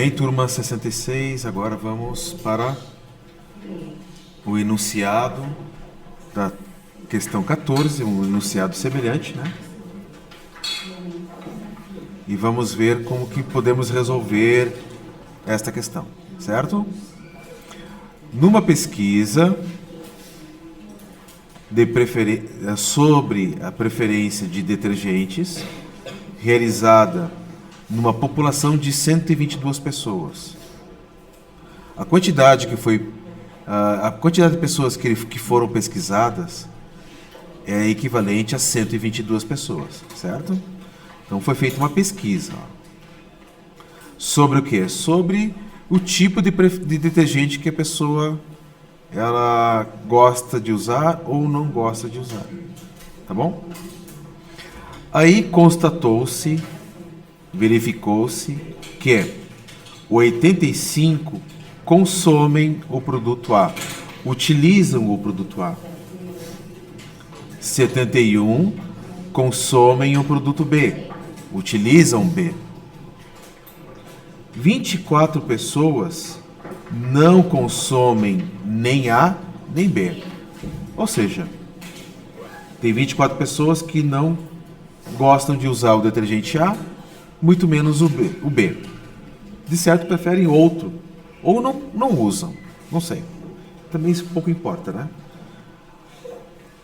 bem, turma 66, agora vamos para o enunciado da questão 14, um enunciado semelhante, né? E vamos ver como que podemos resolver esta questão, certo? Numa pesquisa sobre a preferência de detergentes, realizada numa população de 122 pessoas. A quantidade de pessoas que foram pesquisadas é equivalente a 122 pessoas, certo? Então foi feita uma pesquisa. Sobre o quê? Sobre o tipo de detergente que a pessoa ela gosta de usar ou não gosta de usar. Tá bom? Aí verificou-se que 85 consomem o produto A, utilizam o produto A. 71 consomem o produto B, utilizam B. 24 pessoas não consomem nem A nem B. Ou seja, tem 24 pessoas que não gostam de usar o detergente A, muito menos o B. De certo, preferem outro. Ou não usam. Não sei. Também isso pouco importa, né?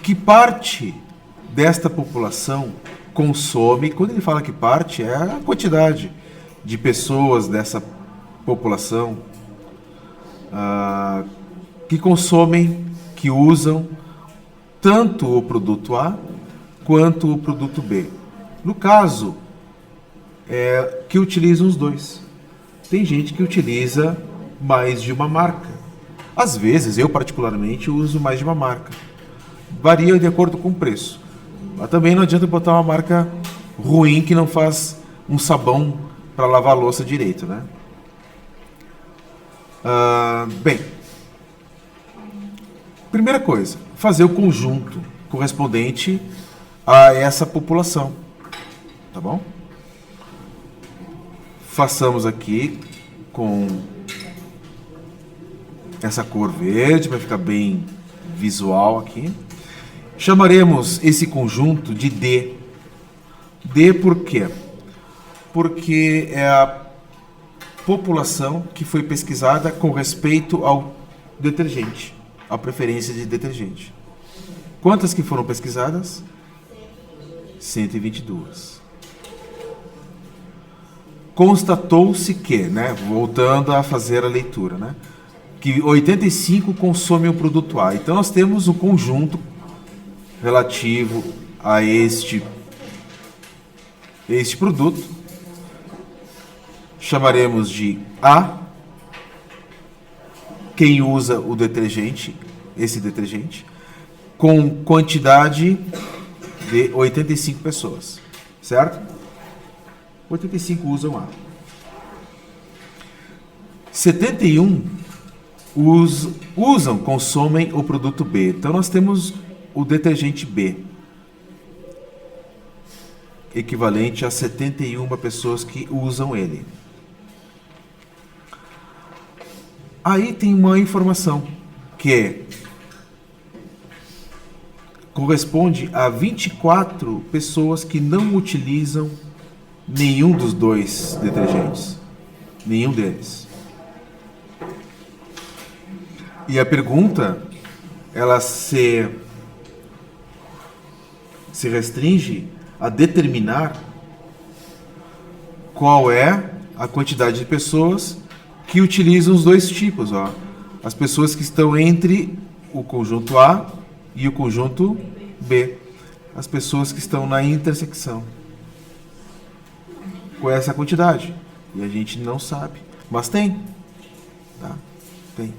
Que parte desta população consome, quando ele fala que parte, é a quantidade de pessoas dessa população que consomem, que usam tanto o produto A quanto o produto B. No caso, que utilizam os dois. Tem gente que utiliza mais de uma marca. Às vezes, eu particularmente uso mais de uma marca. Varia de acordo com o preço. Mas também não adianta botar uma marca ruim que não faz um sabão para lavar a louça direito, né? Bem, primeira coisa, fazer o conjunto correspondente a essa população, tá bom? Façamos aqui com essa cor verde, vai ficar bem visual aqui. Chamaremos esse conjunto de D. D por quê? Porque é a população que foi pesquisada com respeito ao detergente, à preferência de detergente. Quantas que foram pesquisadas? 122. Constatou-se que, né, voltando a fazer a leitura, né, que 85 consomem o produto A. Então nós temos um conjunto relativo a este produto. Chamaremos de A, quem usa o detergente, esse detergente, com quantidade de 85 pessoas, certo? 85 usam A. 71 consomem o produto B. Então nós temos o detergente B, equivalente a 71 pessoas que usam ele. Aí tem uma informação que corresponde a 24 pessoas que não utilizam nenhum dos dois detergentes. Nenhum deles. E a pergunta, ela se restringe a determinar qual é a quantidade de pessoas que utilizam os dois tipos. Ó. As pessoas que estão entre o conjunto A e o conjunto B. As pessoas que estão na intersecção. Qual é essa quantidade? E a gente não sabe. Mas tem. Tá? Tem.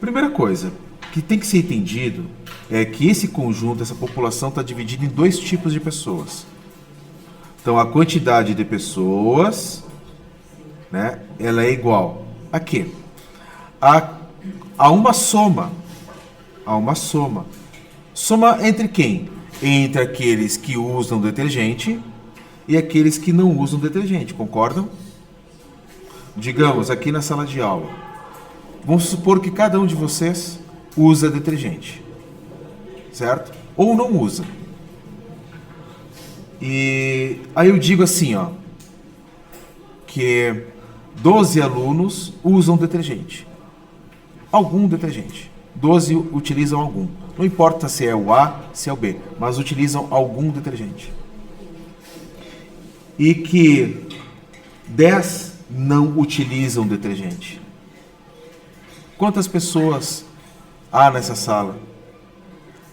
Primeira coisa que tem que ser entendido é que esse conjunto, essa população está dividida em dois tipos de pessoas. Então, a quantidade de pessoas, né, ela é igual a quê? A uma soma. A uma soma. Soma entre quem? Entre aqueles que usam detergente e aqueles que não usam detergente, concordam? digamos, aqui na sala de aula, vamos supor que cada um de vocês usa detergente, certo? Ou não usa. E aí eu digo assim, ó, que 12 alunos usam detergente. Algum detergente. 12 utilizam algum. Não importa se é o A, se é o B, mas utilizam algum detergente. E que 10 não utilizam detergente. Quantas pessoas há nessa sala?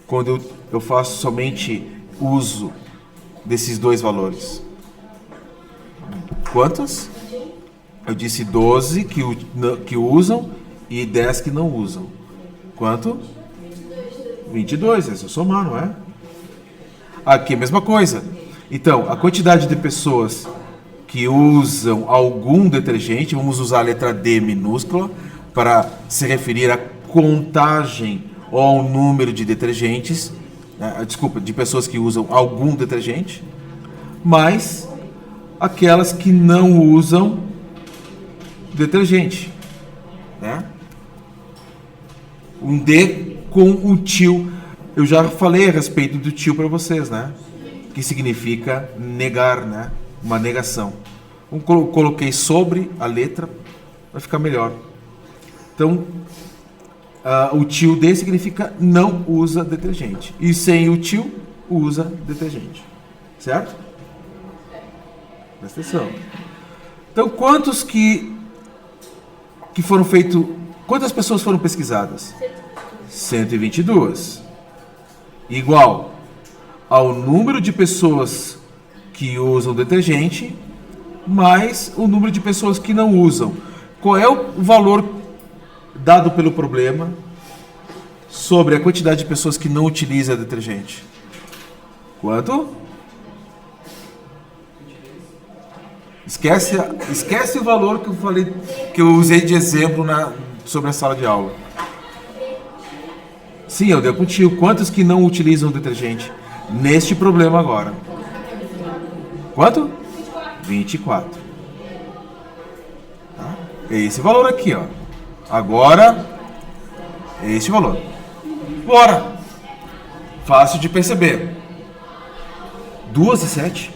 Quando eu faço somente uso desses dois valores. Quantas? Eu disse 12 que usam e 10 que não usam. Quanto? 22, é só somar, não é? Aqui a mesma coisa. Então, a quantidade de pessoas que usam algum detergente, vamos usar a letra D minúscula para se referir à contagem ou ao número de detergentes, de pessoas que usam algum detergente, mais aquelas que não usam detergente, né? Um D com um tio. Eu já falei a respeito do tio para vocês, né? Que significa negar, né? Uma negação. Coloquei sobre a letra para ficar melhor. Então, o tio D significa não usa detergente. E sem o tio, usa detergente. Certo? Presta atenção. Então, quantas pessoas foram pesquisadas? 122. Igual ao número de pessoas que usam detergente mais o número de pessoas que não usam. Qual é o valor dado pelo problema sobre a quantidade de pessoas que não utilizam detergente? Quanto? Esquece o valor que eu falei, que eu usei de exemplo sobre a sala de aula. Sim, eu dei contigo. Quantos que não utilizam detergente neste problema agora? Quanto? 24. Tá? É esse valor aqui, ó. Agora, é este valor. Bora! Fácil de perceber. 2 e 7.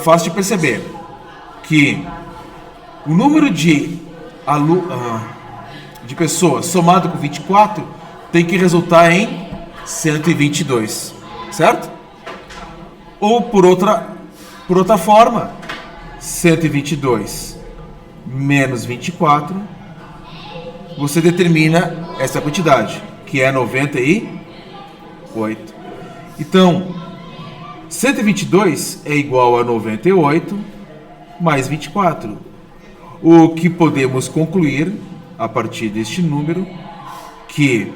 Fácil de perceber que o número de pessoas somado com 24 tem que resultar em 122, certo? Ou por outra forma, 122 menos 24, você determina essa quantidade, que é 98. Então, 122 é igual a 98 mais 24. O que podemos concluir, a partir deste número, que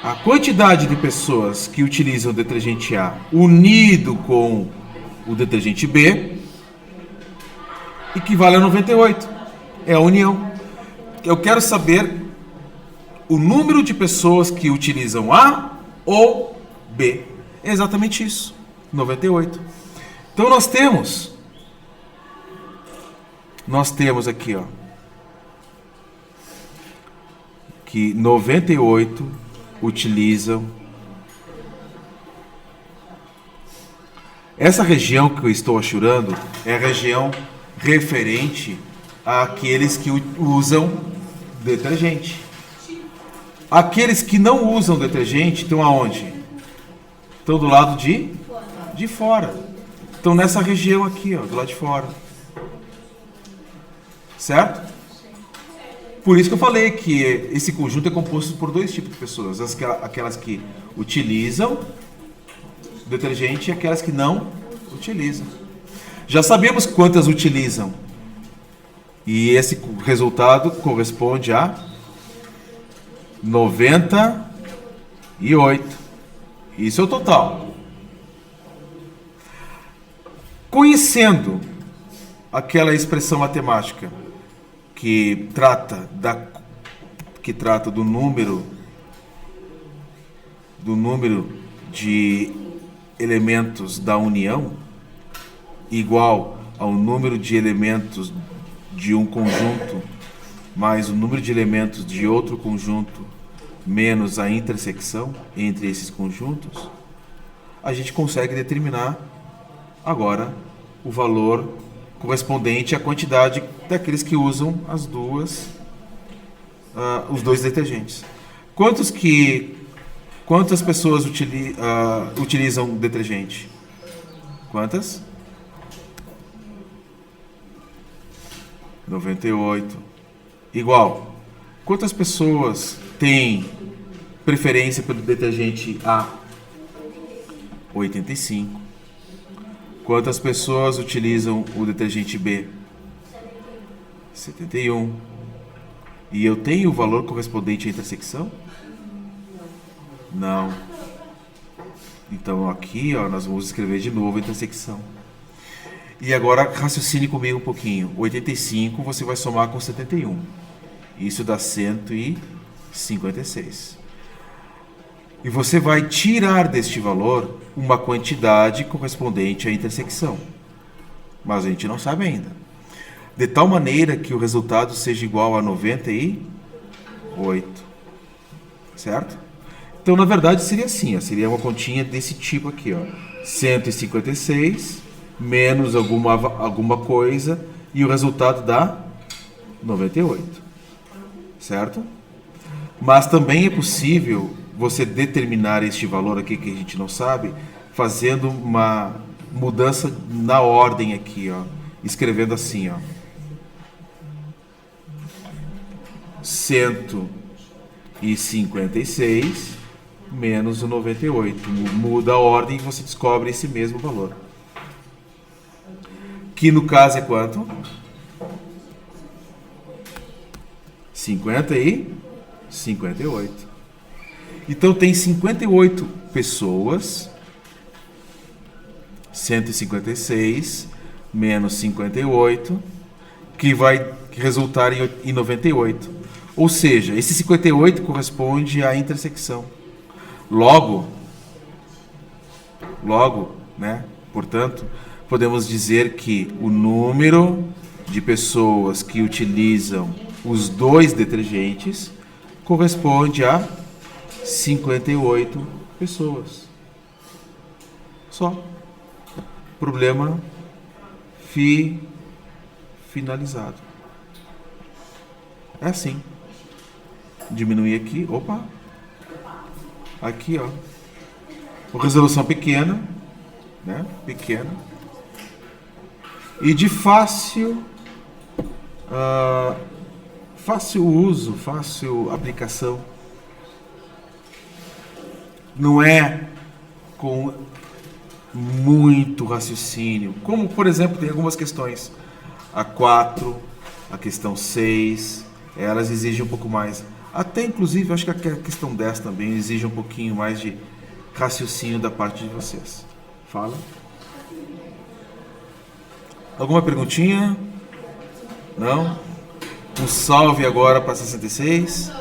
a quantidade de pessoas que utilizam o detergente A unido com o detergente B equivale a 98. É a união. Eu quero saber o número de pessoas que utilizam A ou B. É exatamente isso. 98. Então nós temos aqui, ó, que 98 utilizam. Essa região que eu estou achurando é a região referente àqueles que usam detergente. Aqueles que não usam detergente estão aonde? Estão do lado de fora. Estão nessa região aqui, ó, do lado de fora. Certo? Por isso que eu falei que esse conjunto é composto por dois tipos de pessoas. Aquelas que utilizam detergente e aquelas que não utilizam. Já sabemos quantas utilizam. E esse resultado corresponde a 98. Isso é o total. Conhecendo aquela expressão matemática que trata do número de elementos da união igual ao número de elementos de um conjunto mais o número de elementos de outro conjunto menos a intersecção entre esses conjuntos, a gente consegue determinar agora o valor correspondente à quantidade daqueles que usam os dois detergentes. Quantas pessoas utilizam detergente? Quantas? 98. Igual. Quantas pessoas têm preferência pelo detergente A? 85. Quantas pessoas utilizam o detergente B? 71. E eu tenho o valor correspondente à intersecção? Não. Então aqui, ó, nós vamos escrever de novo a intersecção. E agora raciocine comigo um pouquinho. 85 você vai somar com 71. Isso dá 156. E você vai tirar deste valor uma quantidade correspondente à intersecção. Mas a gente não sabe ainda. De tal maneira que o resultado seja igual a 98. Certo? Então, na verdade, seria assim. Ó, seria uma continha desse tipo aqui. Ó, 156 menos alguma coisa e o resultado dá 98. Certo? Mas também é possível você determinar este valor aqui que a gente não sabe, fazendo uma mudança na ordem aqui, ó, escrevendo assim, ó, 156 menos o 98. Muda a ordem e você descobre esse mesmo valor. Que no caso é quanto? 50 e 58. Então tem 58 pessoas, 156 menos 58, que vai resultar em 98. Ou seja, esse 58 corresponde à intersecção. Logo, né? Portanto, podemos dizer que o número de pessoas que utilizam os dois detergentes corresponde a 58 pessoas. Só. Problema finalizado. É assim. Diminuir aqui. Opa. Aqui, ó. Resolução pequena, né? Pequena. E de fácil uso, fácil aplicação. Não é com muito raciocínio. Como, por exemplo, tem algumas questões. A 4, a questão 6, elas exigem um pouco mais. Até, inclusive, acho que a questão 10 também exige um pouquinho mais de raciocínio da parte de vocês. Fala. Alguma perguntinha? Não? Um salve agora para 66.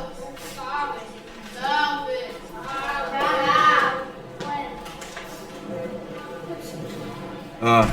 Ah.